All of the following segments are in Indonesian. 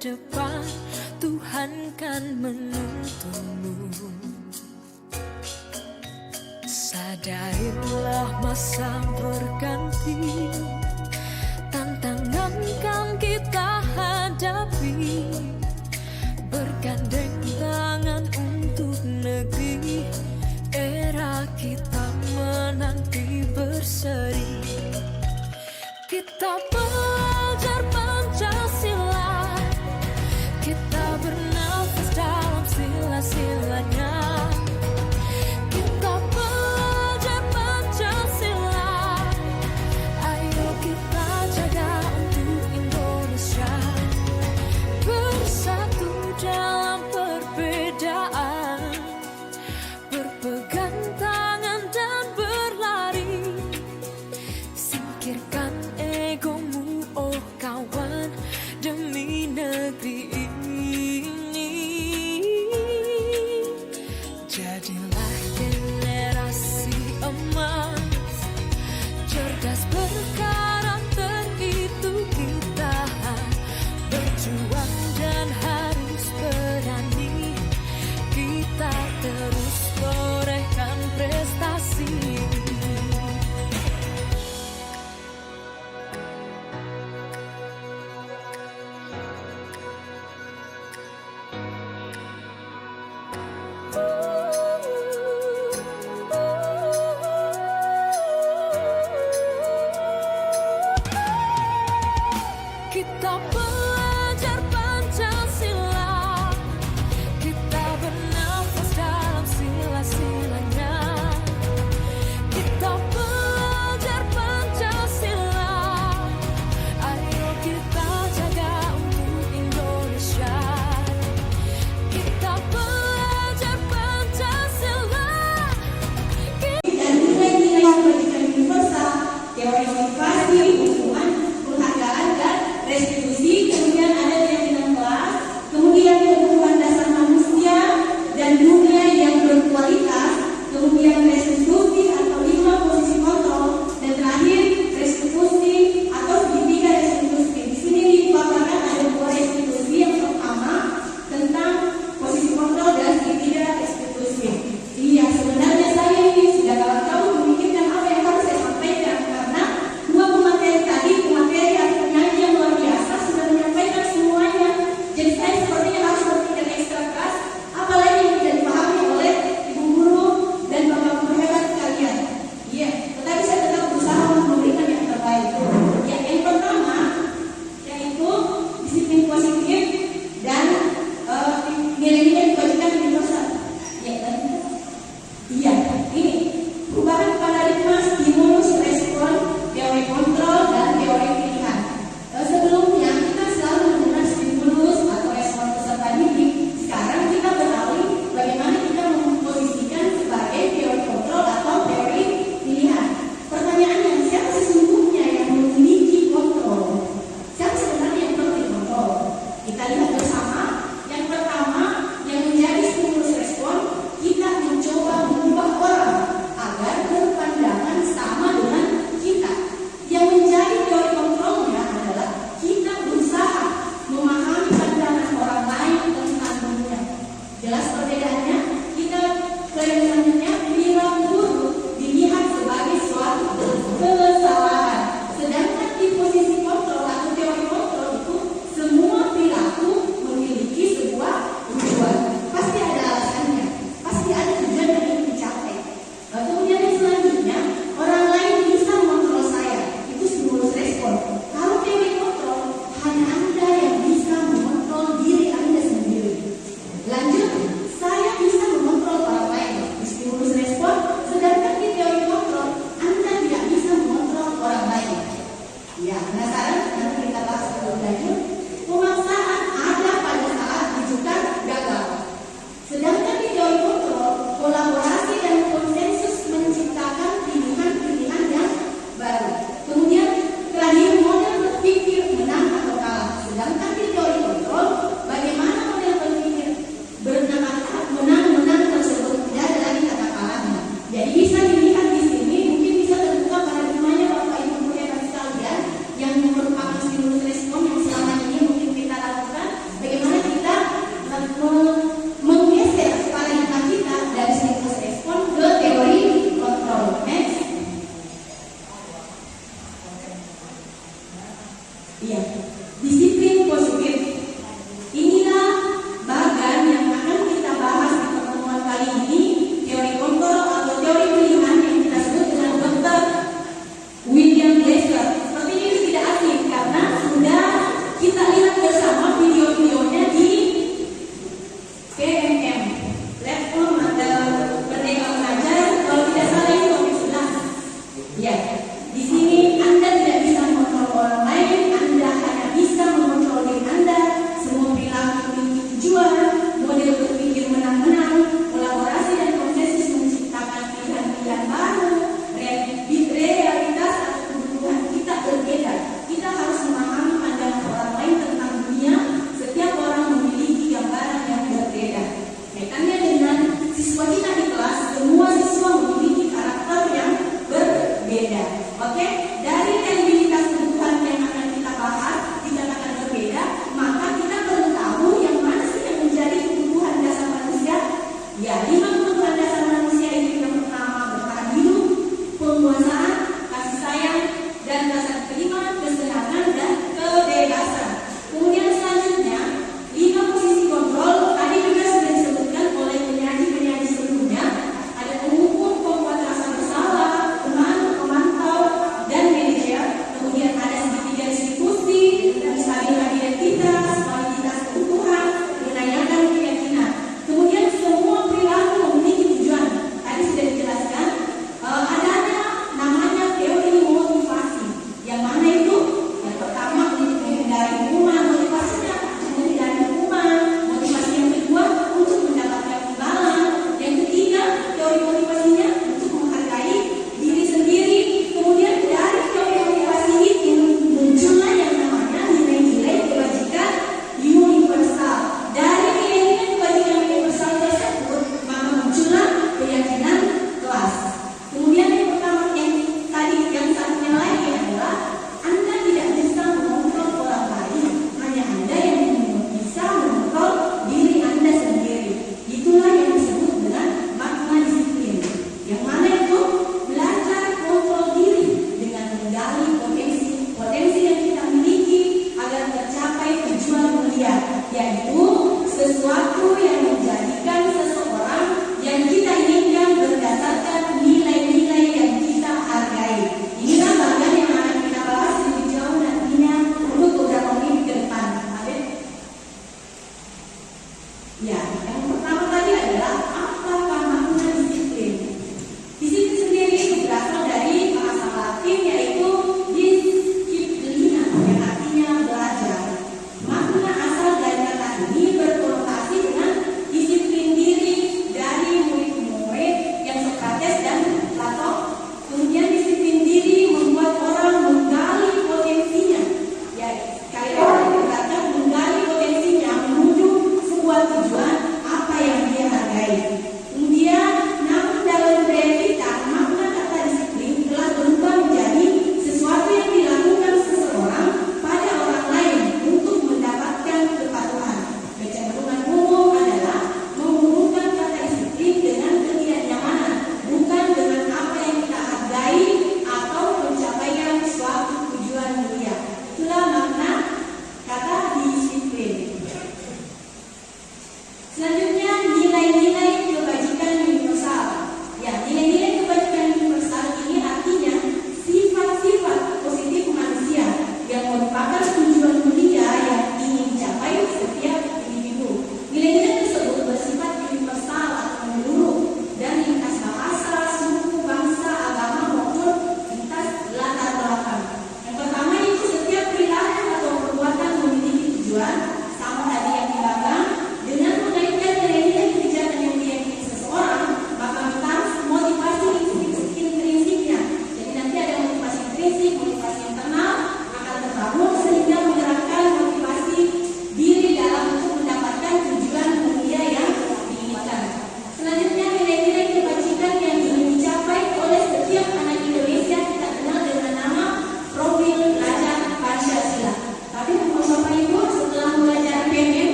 depan, Tuhan kan menuntunmu. Sadarilah masa berganti, tantangan kan kita hadapi, bergandeng tangan untuk negeri, era kita menanti berseri. Kita belajar Pancasila, kita bernafas dalam sila-silanya. Kita belajar Pancasila, ayo kita jaga untuk Indonesia. Bersatu dalam perbedaan, berpegang tangan dan berlari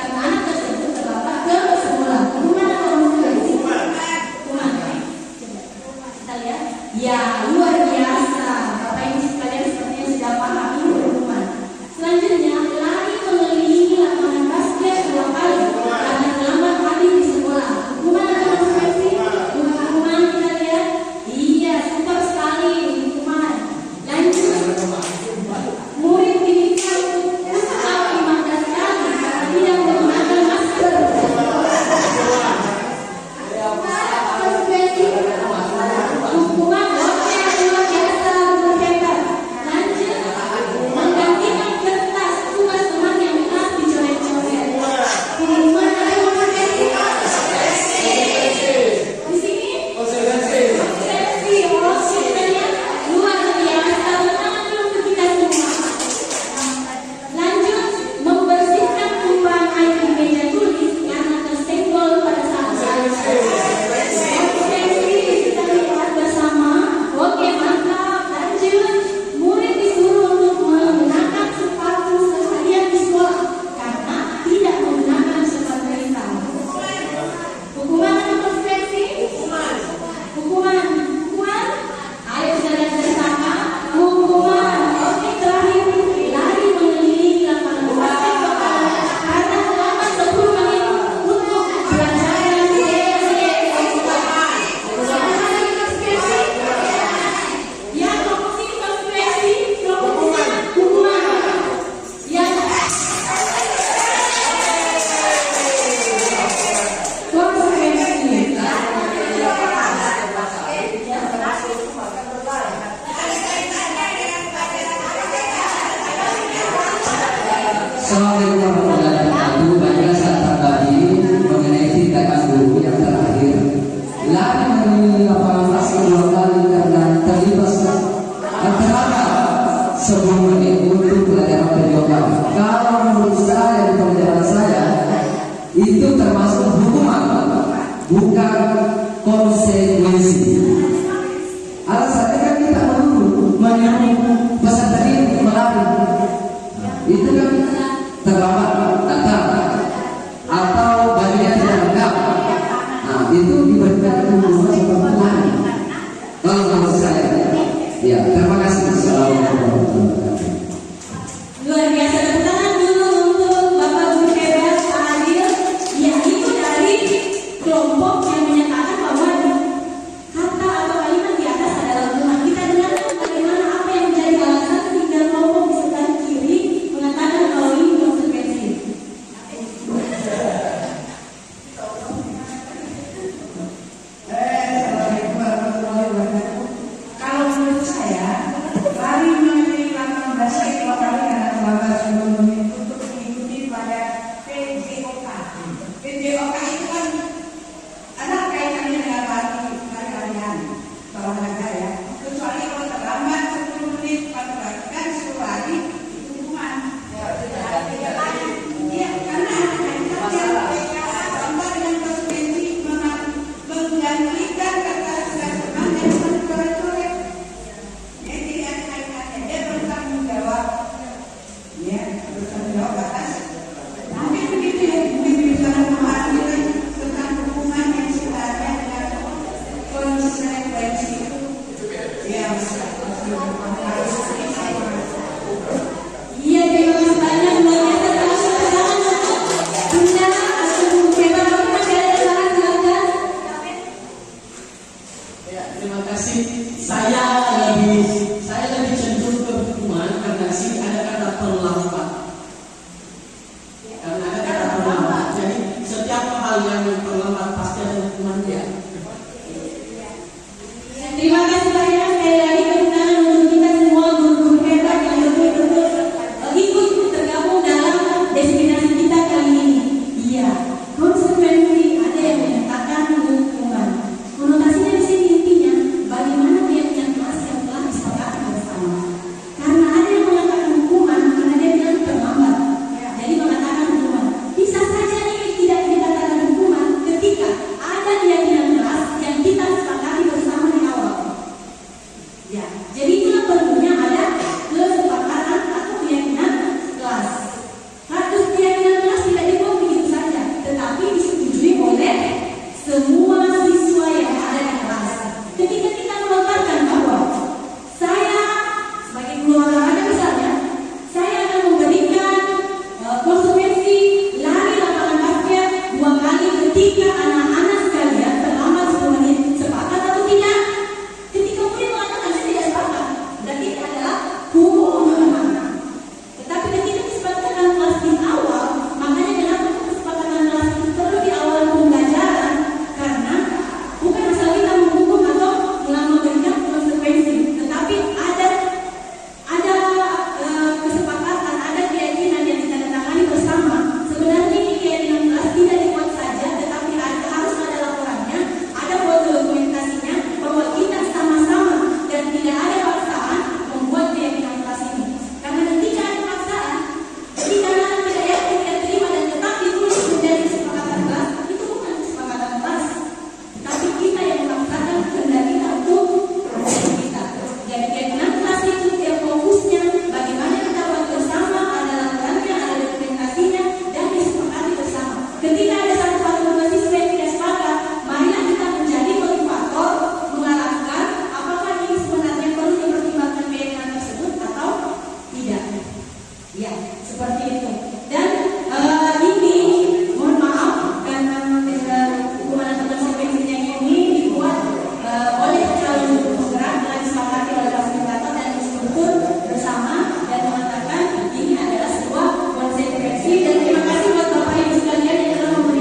Karena anak tersebut terdapat ke itu termasuk hukuman, bukan konsekuensi. Alasannya kan kita menyuruh peserta ini melari, itu kan terlambat datang atau bajunya tidak lengkap. Nah, itu diberikan hukuman seperti lari. Kalau menurut saya, ya terima kasih. Assalamualaikum warahmatullahi wabarakatuh. Luar biasa, tepuk tangan dulu untuk Bapak Guru hebat Pak Adil. Ya, itu dari kelompok yang menyatakan bahwa kata atau kalimat di atas adalah hukuman. Kita dengarkan bagaimana apa yang menjadi alasan sehingga kelompok di sebelah kiri mengatakan bahwa ini konsekuensi. Assalamualaikum warahmatullahi wabarakatuh. Kalau menurut saya, lari menuju lapangan basket dua kali karena terlambat 10 menit untuk mengikuti pada PJOK. PJOK itu kan ada kaitannya dengan lari-larian, olahraga ya. Kecuali kalau terlambat 10 menit kan suruh lari itu hukuman. Ya, karena ada kaitannya sama dengan konsekuensi menggantikan kata senang dan coret-coret. Jadi ada kaitannya, dia bertanggung jawab, ya bertanggung jawab atas. Mungkin begitu ya, mungkin bisa memahami tentang hukuman yang sebenarnya dengan konsekuensi. Ya, Iya, terima kasih banyak. Luar biasa, terus tangan untuk Bunda atau Guru hebat. Bapak masih ada tangan, silakan. Ya, terima kasih. Saya lebih cenderung ke hukuman karena sini ada kata terlambat. Karena ada kata terlambat. Jadi setiap hal yang terlambat pasti ada hukumannya. Terima kasih banyak sekali lagi, tepuk tangan untuk kita semua guru-guru hebat yang betul-betul ikut tergabung dalam destinasi kita kali ini. Iya, konsekuensi ada yang menyatakan hukuman. Konotasinya di sini intinya bagaimana dia punya kelas yang telah disepakati bersama. Karena ada yang mengatakan hukuman karena dia bilang terlambat. Jadi mengatakan hukuman. Bisa saja ini tidak dikatakan hukuman ketika ada keyakinan kelas yang kita sepakati bersama di awal. Ya, jadi itulah perlunya ada kesepakatan atau keyakinan kelas. Harus keyakinan kelas tidak dibuat begitu saja, tetapi disetujui oleh semua siswa yang ada di kelas. Ketika kita melontarkan bahwa saya sebagai guru olahraga misalnya, saya akan memberikan konsekuensi lari lapangan basket 2 kali ketika anak-anak sekalian terlambat 10 menit. Sepakat atau tidak? Ketika murid mengatakan saya tidak sepakat, berarti itu adalah hukuman. Tetapi ketika kesepakatan kelas di awal, makanya kenapa kesepakatan kelas itu perlu di awal pembelajaran, karena bukan asal kita menghukum atau memberikan konsekuensi, tetapi ada kesepakatan, ada keyakinan yang ditandatangani bersama. Sebenarnya ini keyakinan kelas tidak dibuat saja, tetapi harus ada laporannya, ada foto dokumentasinya bahwa kita sama-sama dan tidak ada paksaan membuat keyakinan kelas ini. Karena ketika ada paksaan, ketika anak tidak yakin, tidak terima dan tetap ditulis menjadi kesepakatan kelas, itu bukan kesepakatan kelas, tapi kita yang memaksakan kehendak kita untuk kita. Jadi keyakinan kelas itu dia fokusnya bagaimana kita buat bersama, ada laporannya, ada dokumentasinya dan disepakati bersama. Ketika ada satu atau dua siswa yang tidak sepakat, marilah kita menjadi motivator mengarahkan apakah ini sebenarnya perlu dipertimbangkan keyakinan tersebut atau tidak. Ya, seperti itu. Dan ini mohon maaf karena hukuman atau konsekuensinya ini dibuat oleh calon penggerak telah disepakati oleh fasilitator dan instruktur bersama dan mengatakan ini adalah sebuah konsekuensi. Dan terima kasih buat Bapak Ibu sekalian yang telah memberi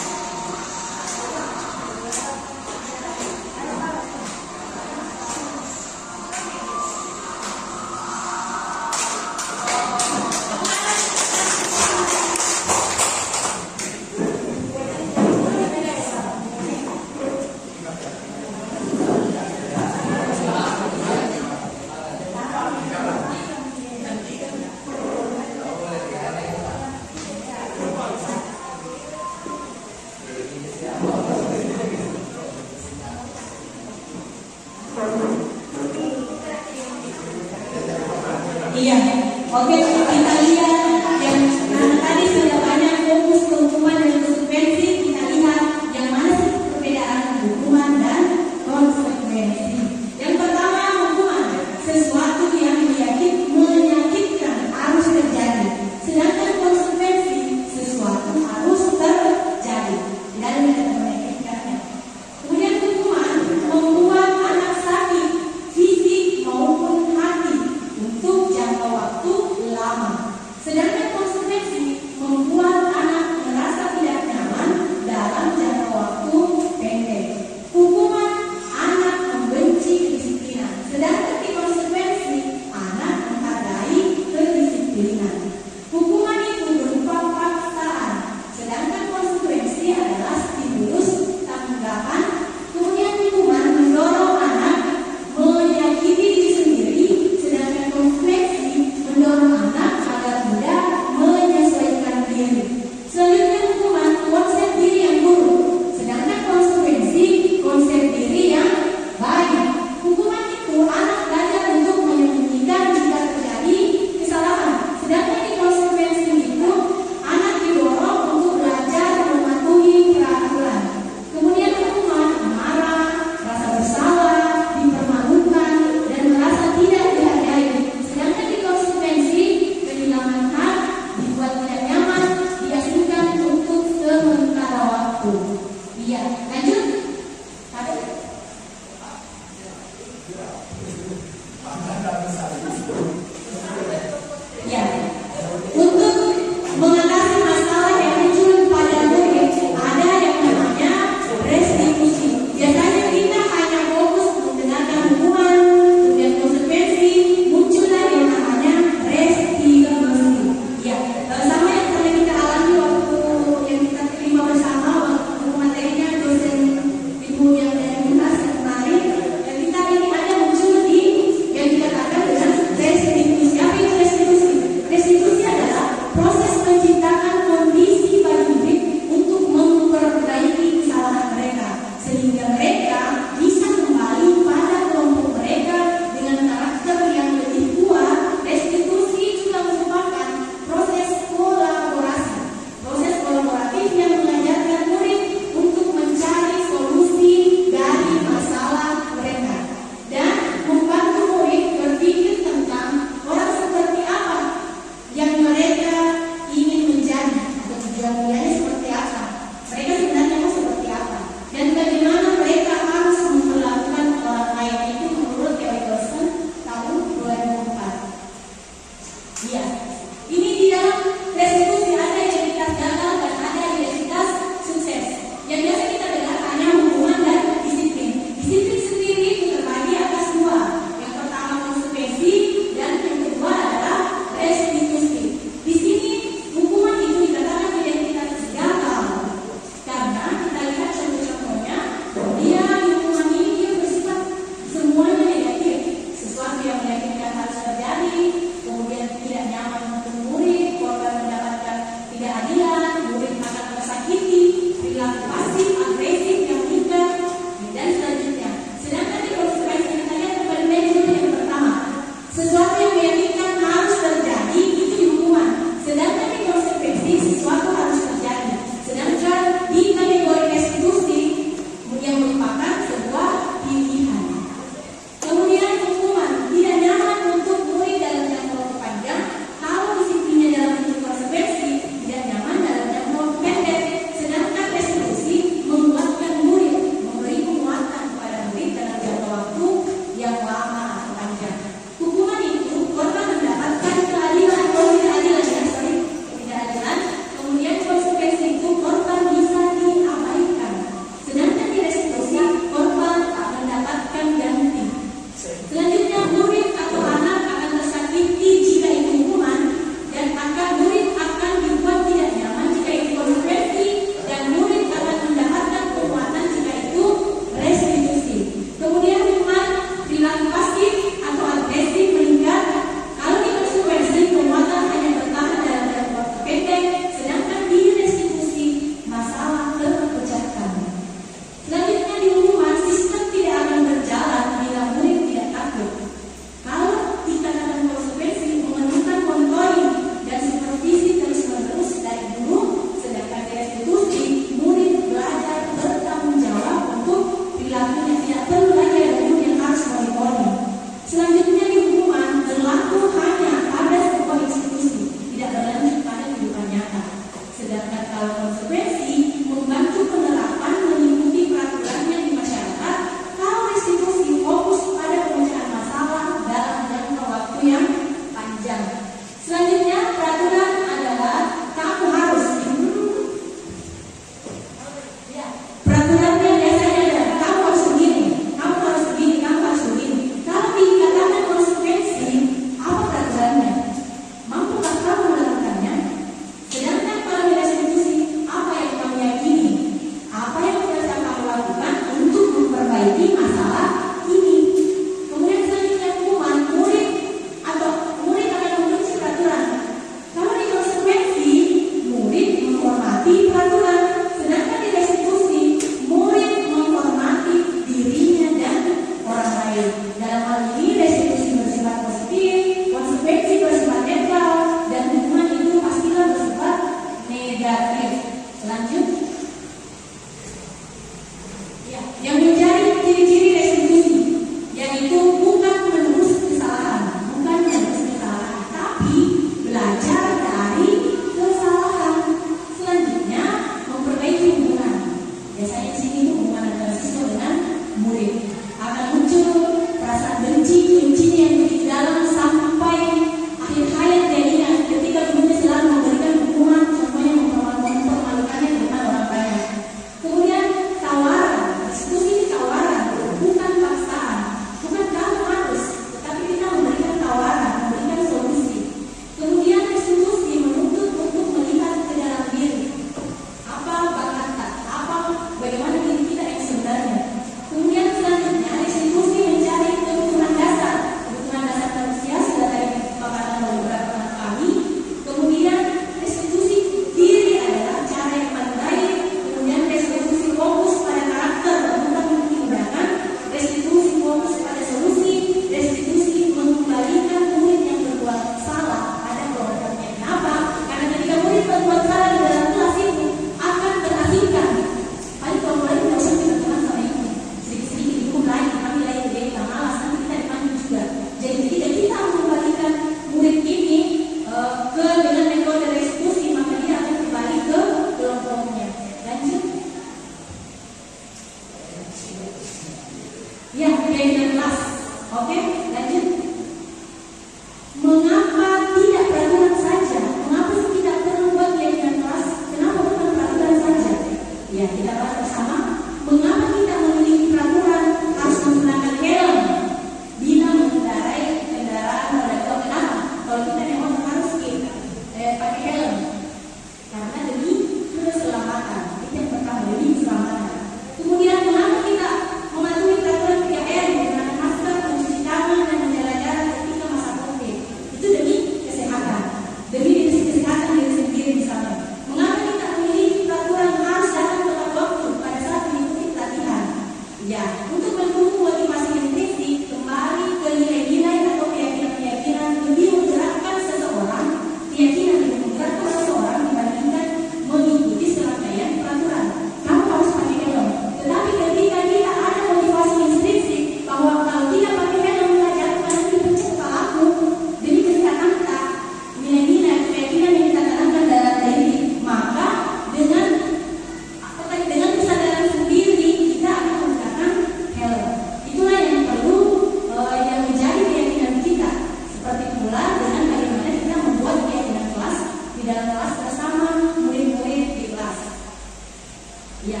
Ya,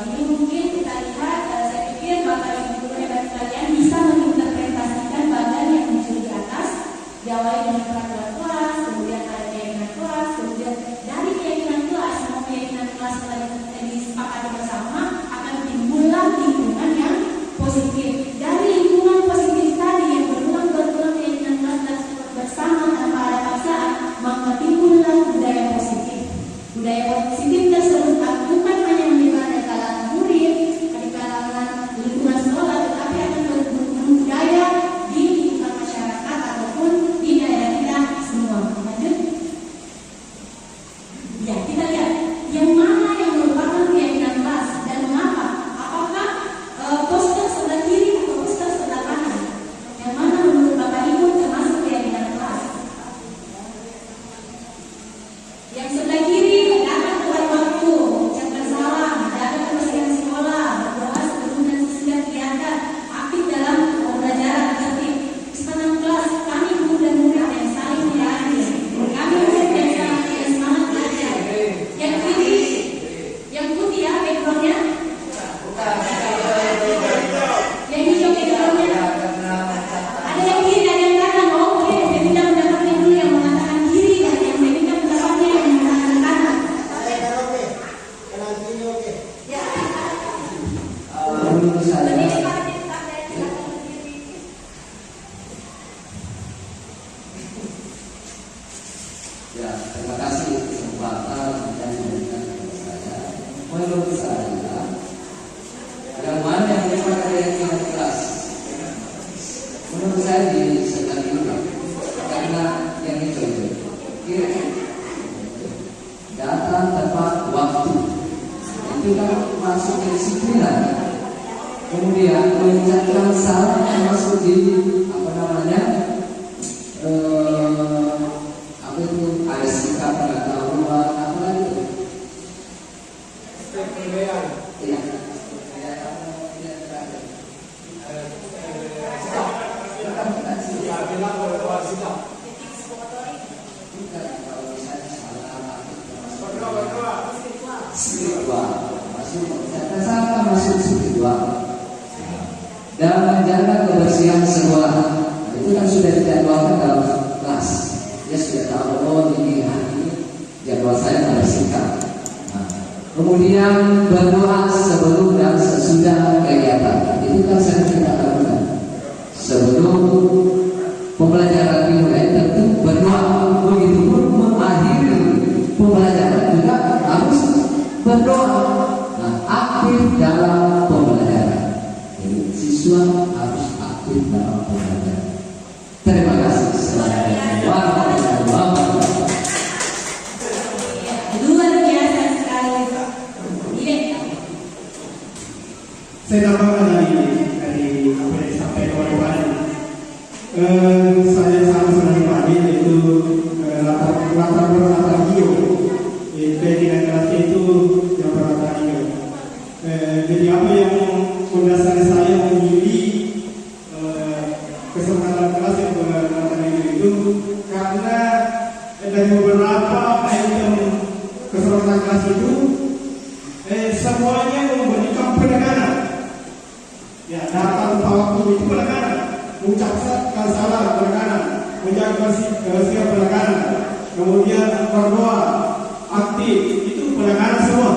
ini mungkin kita lihat, saya pikir Bapak Ibu guru hebat sekalian bisa menginterpretasikan bagan yang muncul di atas, diawali dengan peraturan kelas, kemudian ada keyakinan kelas, kemudian dari keyakinan kelas, semua keyakinan kelas telah disepakati bersama akan timbullah lingkungan yang positif. Dari lingkungan positif tadi yang berulang-ulang keyakinan kelas dan bersama tanpa ada paksaan, maka timbullah budaya positif. Budaya positif tersebut bukan hanya menyebar di kalangan murid, di kalangan lingkungan sekolah, tetapi akan berbudaya di lingkungan masyarakat ataupun di daerah kita semua. Lanjut. Ya, kita lihat yang mana yang merupakan keyakinan kelas dan mengapa. Apakah poster sebelah kiri atau poster sebelah kanan? Yang mana menurut Bapak Ibu termasuk keyakinan kelas? Yang sebelah kiri dapat tepat waktu, jangan salah, jaga kebersihan sekolah, berdoa sebelum dan sesudah kegiatan, aktif dalam pembelajaran, tertib, kesempatan kelas, kami guru dan murid yang saling menyayangi, kami murid yang semangat belajar. Yang kiri, yang putih ya backgroundnya, yang hijau backgroundnya. Ada yang kiri, ada yang kanan. Oke, saya minta pendapatnya dulu yang mengatakan kiri dan yang saya minta pendapatnya yang mengatakan kanan. Menurut saya, ya, terima kasih kesempatan yang diberikan kepada saya. Menurut saya, yang mana yang merupakan keyakinan kelas? Menurut saya di sebelah kiri, karena yang itu kiri datang tepat waktu, itu kan masuk kedisiplinan. Kemudian mengucapkan salam masuk di apa namanya? Apa itu ada sikap pengetahuan apa lagi? Iya. Spiritual masuk spiritual dan menjaga kebersihan sekolah. Itu kan sudah dijadwalkan dalam kelas. Dia sudah tahu, oh ini hari ini jadwal saya membersihkan. Kemudian berdoa sebelum dan sesudah kegiatan. Itu kan sering kita lakukan. Sebelum pembelajaran dimulai tentu berdoa. Begitupun mengakhiri pembelajaran juga harus berdoa. Aktif dalam pembelajaran. Jadi siswa harus aktif dalam pembelajaran. Terima kasih. Assalamualaikum warahmatullahi wabarakatuh. Luar biasa sekali. Ini Saya tambahkan dari apa yang disampaikan oleh Pak Adi. Saya sama sekali Pak Adi itu latar belakang Gio. Keyakinan kelasnya itu yang berlatar Gio. Jadi apa yang mendasari saya memilih kesempatan kelas yang berlatar Gio itu karena dari beberapa item kesempatan kelas itu semuanya memberikan penekanan. Ya, datang waktu itu penekanan, mengucapkan salam penekanan, menjaga kebersihan penekanan, kemudian berdoa aktif itu penekanan semua.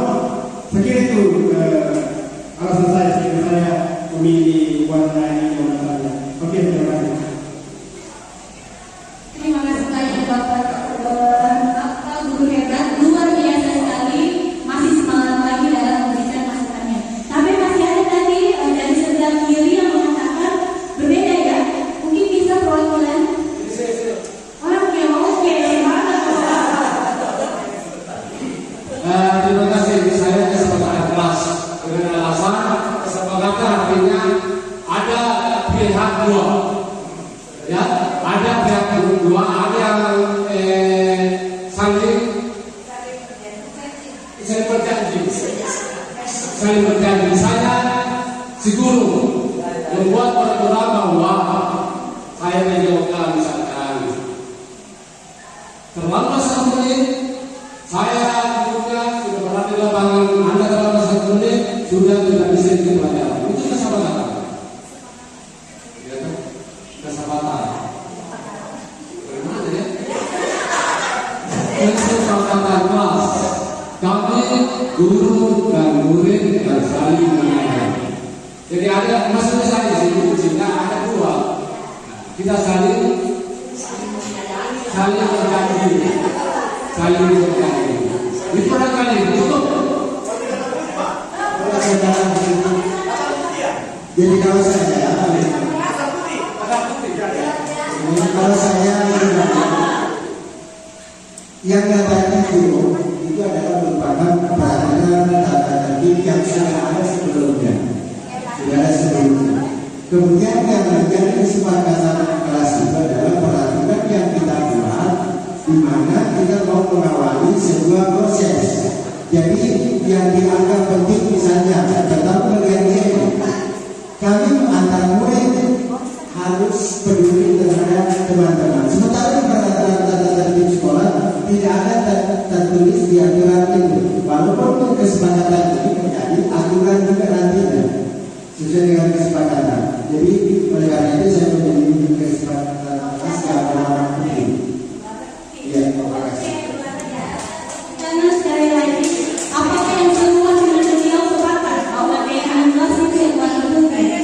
Saya kira itu alasan saya sehingga saya memilih warna ini dan warna. Oke, terima kasih. terima kasih banyak Bapak guru hebat, luar biasa sekali, masih semangat lagi dalam memberikan masukannya. Tapi masih ada tadi dari sebelah kiri yang mengatakan berbeda ya, mungkin bisa perwakilan. Oke, Terima kasih. Saya kesepakatan kelas dengan alasan kesepakatan artinya ada pihak dua, ya, ada pihak dua, ada yang saling berjanji. Saya si guru membuat peraturan bahwa saya menjawabkan misalkan terlambat 1 menit. Saya kemudian sudah berada di lapangan, Anda dalam sudah tidak bisa dipelajari. Itu kesepakatan. Ya, kesepakatan. Bagaimana ya? Kesepakatan kelas. Kami guru dan murid dan saling mengajar. Jadi ada maksudnya saya di sini sehingga ada dua. Kita saling berjanji, saling berjanji. Diperlukan itu tutup. Jadi kalau saya yang kata itu adalah merupakan peraturan tata tertib yang sudah ada sebelumnya. Kemudian yang menjadi kesepakatan kelas itu adalah peraturan yang kita buat, di mana kita mau mengawali sebuah proses. Jadi yang dianggap penting misalnya tentang bagian ini, kami antar murid harus peduli terhadap teman-teman. Sementara di peraturan tata tertib sekolah tidak ada tertulis di aturan itu. Walaupun kesepakatan ini menjadi aturan juga nantinya sesuai dengan kesepakatan. Jadi oleh karena itu saya menjadi kesepakatan atas keamanan ini. Ya, terima kasih. Karena sekali lagi, apakah yang semua sudah beliau sepakat bahwa D16 itu yang paling penting?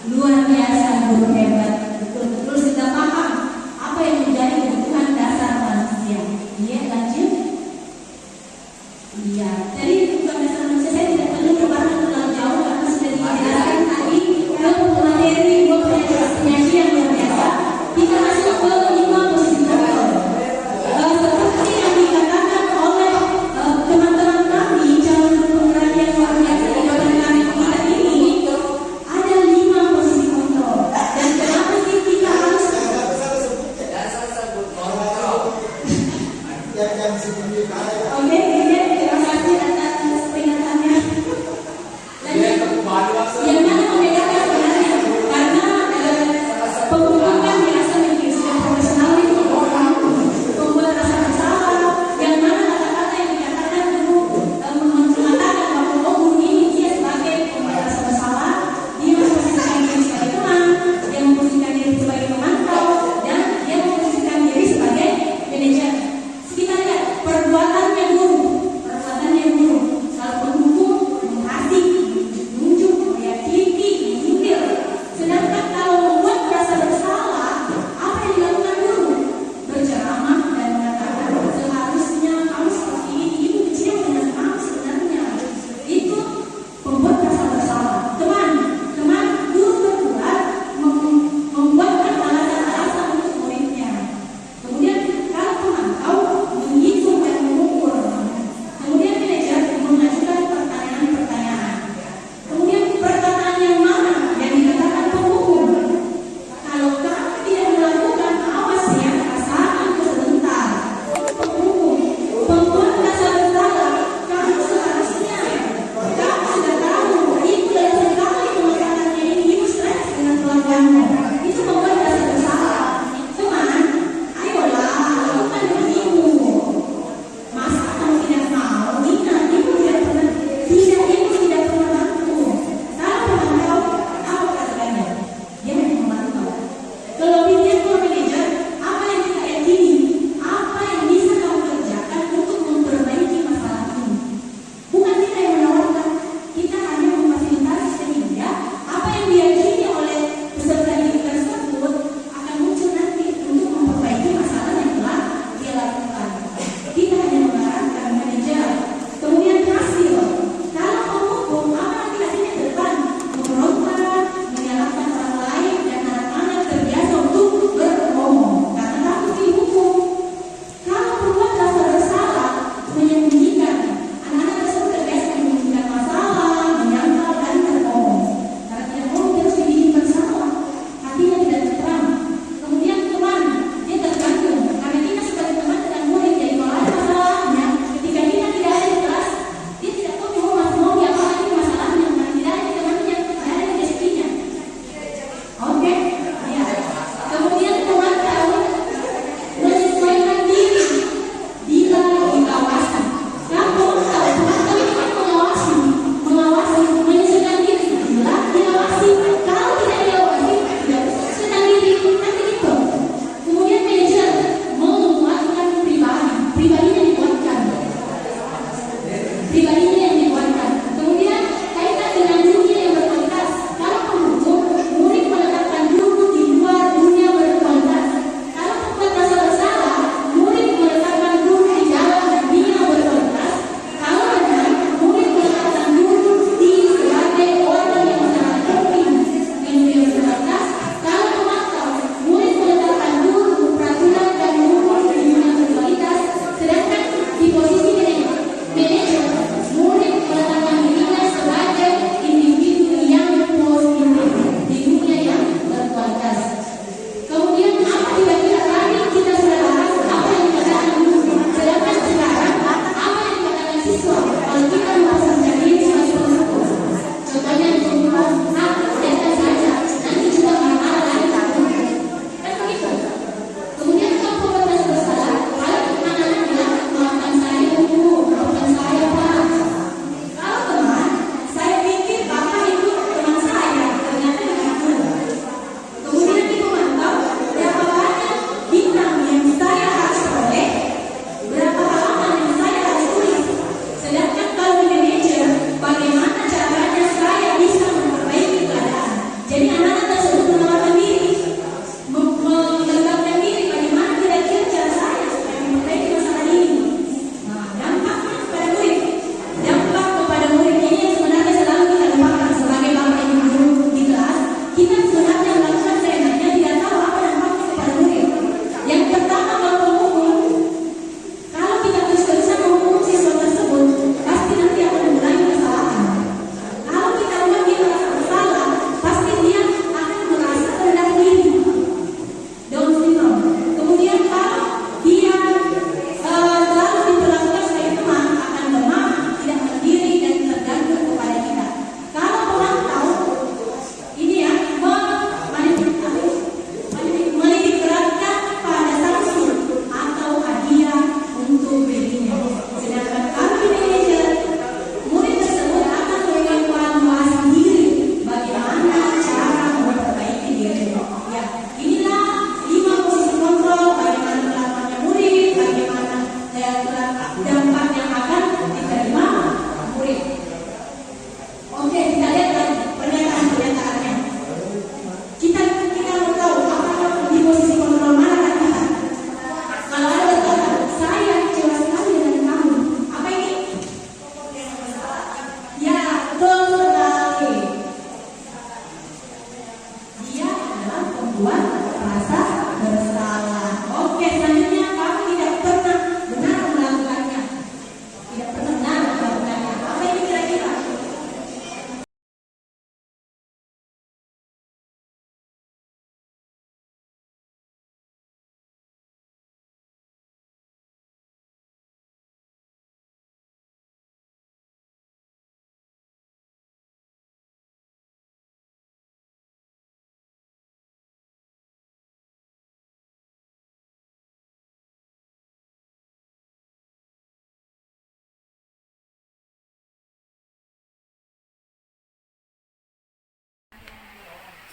Luar biasa guru hebat. Betul-betul sudah paham apa yang menjadi kebutuhan dasar manusia. Iya, lanjut. Iya, jadi kebutuhan dasar manusia saya tidak perlu berbarang terlalu jauh karena sudah dijelaskan tadi ke materi penyaji yang luar biasa. Kita masuk ke 5 posisi kontrol. Seperti yang dikatakan oleh teman-teman kami calon penggerak yang luar biasa di depan kita ini, ada 5 posisi kontrol. Dan kenapa sih kita harus Oke, terima kasih atas peringatannya. Yang mana membedakan sebenarnya? Karena pengumuman biasa menjadi sudah profesional itu membuat rasa bersalah. Yang mana kata-kata yang dikatakan guru mengatakan bahwa guru ini dia sebagai pembuat rasa bersalah, dia memposisikan diri sebagai teman, dia memposisikan diri sebagai pemantau, dan dia memposisikan diri sebagai manajer. Kita lihat perbuatannya guru, kalau penghukum menghasik, menunjuk, meyakini.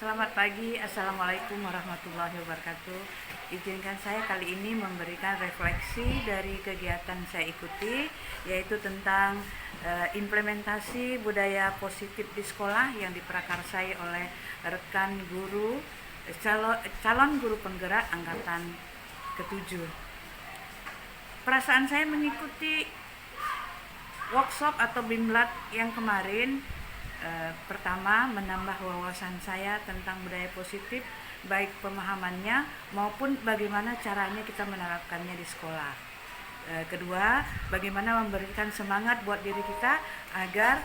Selamat pagi, Assalamualaikum warahmatullahi wabarakatuh. Izinkan saya kali ini memberikan refleksi dari kegiatan saya ikuti, yaitu tentang implementasi budaya positif di sekolah yang diprakarsai oleh rekan guru, calon guru penggerak angkatan ke-7. Perasaan saya mengikuti workshop atau bimlat yang kemarin, pertama menambah wawasan saya tentang budaya positif, baik pemahamannya maupun bagaimana caranya kita menerapkannya di sekolah. Kedua, bagaimana memberikan semangat buat diri kita agar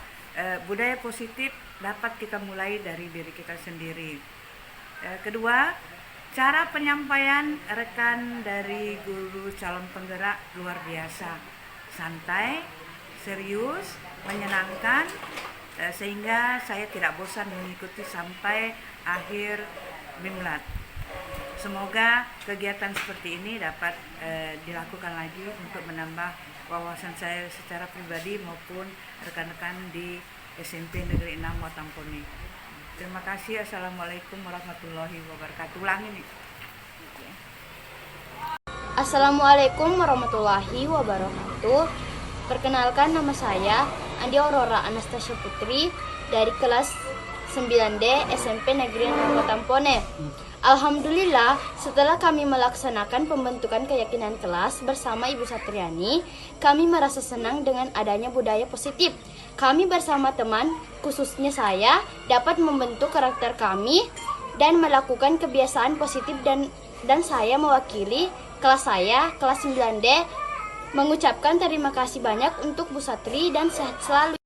budaya positif dapat kita mulai dari diri kita sendiri. Kedua, cara penyampaian rekan dari guru calon penggerak luar biasa, santai, serius, menyenangkan, sehingga saya tidak bosan mengikuti sampai akhir bimlat. Semoga kegiatan seperti ini dapat dilakukan lagi untuk menambah wawasan saya secara pribadi maupun rekan-rekan di SMP Negeri 6 Watampone. Terima kasih. Assalamualaikum warahmatullahi wabarakatuh. Ulangi nih. Assalamualaikum warahmatullahi wabarakatuh. Perkenalkan, nama saya Andi Aurora Anastasia Putri dari kelas 9D SMP Negeri 6 Watampone. Alhamdulillah, setelah kami melaksanakan pembentukan keyakinan kelas bersama Ibu Satriani, kami merasa senang dengan adanya budaya positif. Kami bersama teman, khususnya saya, dapat membentuk karakter kami dan melakukan kebiasaan positif dan saya mewakili kelas saya, kelas 9D, mengucapkan terima kasih banyak untuk Bu Satri dan sehat selalu.